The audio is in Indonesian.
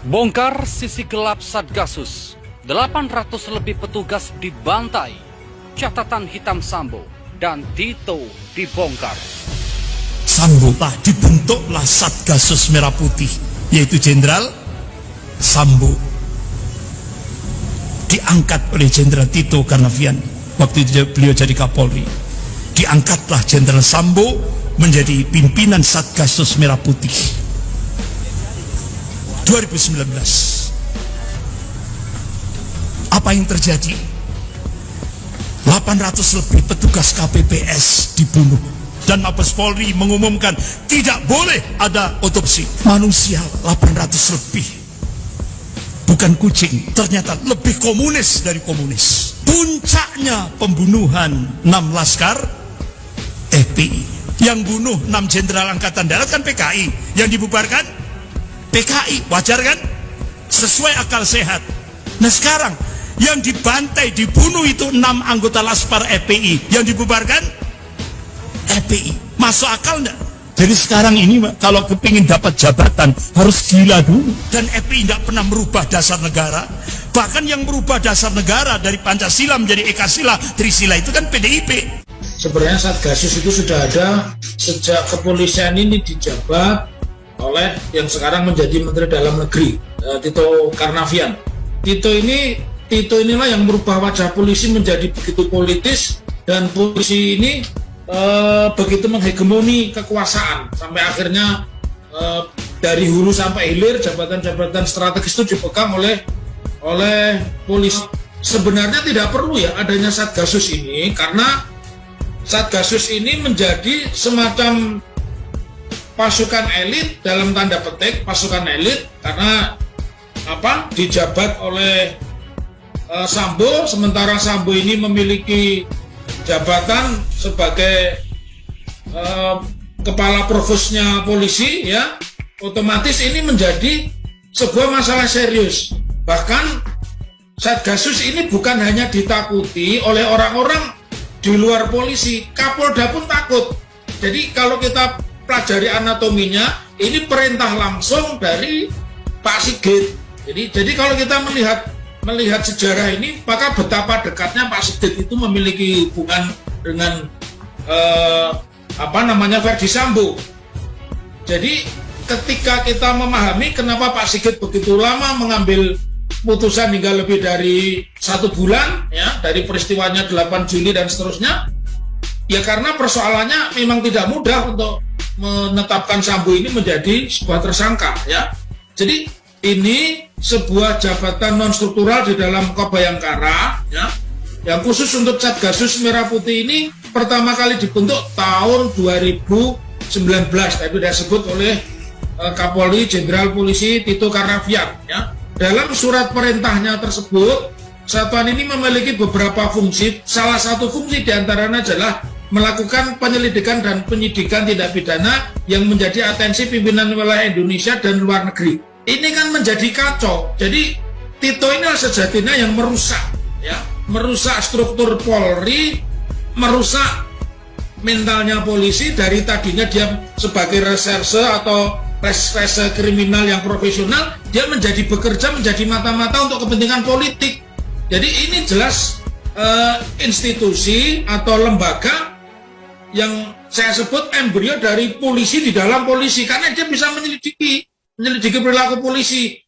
Bongkar sisi gelap Satgasus, 800 lebih petugas dibantai, catatan hitam Sambo dan Tito dibongkar. Sambo dibentuklah Satgasus Merah Putih, yaitu Jenderal Sambo. Diangkat oleh Jenderal Tito Karnavian, waktu itu beliau jadi Kapolri. Diangkatlah Jenderal Sambo menjadi pimpinan Satgasus Merah Putih. 2019. Apa yang terjadi? 800 lebih petugas KPPS dibunuh dan Mabes Polri mengumumkan tidak boleh ada otopsi. Manusia 800 lebih. Bukan kucing, ternyata lebih komunis dari komunis. Puncaknya pembunuhan 6 laskar FPI. Yang bunuh 6 jenderal angkatan darat kan PKI, yang dibubarkan PKI. Wajar kan? Sesuai akal sehat. Nah sekarang yang dibantai, dibunuh itu 6 anggota Laskar FPI, yang dibubarkan FPI. Masuk akal enggak? Jadi sekarang ini kalau kepingin dapat jabatan harus gila dulu. Dan FPI tidak pernah merubah dasar negara. Bahkan yang merubah dasar negara dari Pancasila menjadi Ekasila, Trisila itu kan PDIP. Sebenarnya Satgasus itu sudah ada sejak kepolisian ini dijabat oleh yang sekarang menjadi Menteri Dalam Negeri, Tito Karnavian. Tito inilah yang merubah wajah polisi menjadi begitu politis, dan polisi ini begitu menghegemoni kekuasaan sampai akhirnya dari hulu sampai hilir jabatan-jabatan strategis itu dipegang oleh polisi. Sebenarnya tidak perlu ya adanya Satgasus ini, karena Satgasus ini menjadi semacam pasukan elit, dalam tanda petik pasukan elit, karena dijabat oleh Sambo, sementara Sambo ini memiliki jabatan sebagai kepala provosnya polisi, ya otomatis ini menjadi sebuah masalah serius. Bahkan Satgasus ini bukan hanya ditakuti oleh orang-orang di luar polisi, Kapolda pun takut. Jadi kalau kita pelajari anatominya, ini perintah langsung dari Pak Sigit. Jadi kalau kita melihat sejarah ini, maka betapa dekatnya Pak Sigit itu memiliki hubungan dengan Verdi Sambo. Jadi ketika kita memahami kenapa Pak Sigit begitu lama mengambil putusan hingga lebih dari 1 bulan, ya, dari peristiwanya 8 Juli dan seterusnya, ya karena persoalannya memang tidak mudah untuk menetapkan Sambo ini menjadi sebuah tersangka, ya. Jadi ini sebuah jabatan non struktural di dalam Bayangkara, ya, yang khusus untuk Satgasus Merah Putih ini pertama kali dibentuk tahun 2019, itu disebut oleh Kapolri Jenderal Polisi Tito Karnavian, ya. Dalam surat perintahnya tersebut, satuan ini memiliki beberapa fungsi. Salah satu fungsi diantaranya adalah melakukan penyelidikan dan penyidikan tindak pidana yang menjadi atensi pimpinan wilayah Indonesia dan luar negeri. Ini kan menjadi kacau. Jadi Tito ini sejatinya yang merusak, ya, merusak struktur Polri, merusak mentalnya polisi. Dari tadinya dia sebagai reserse atau reserse kriminal yang profesional, dia bekerja menjadi mata-mata untuk kepentingan politik. Jadi ini jelas institusi atau lembaga yang saya sebut embrio dari polisi di dalam polisi, karena dia bisa menyelidiki perilaku polisi.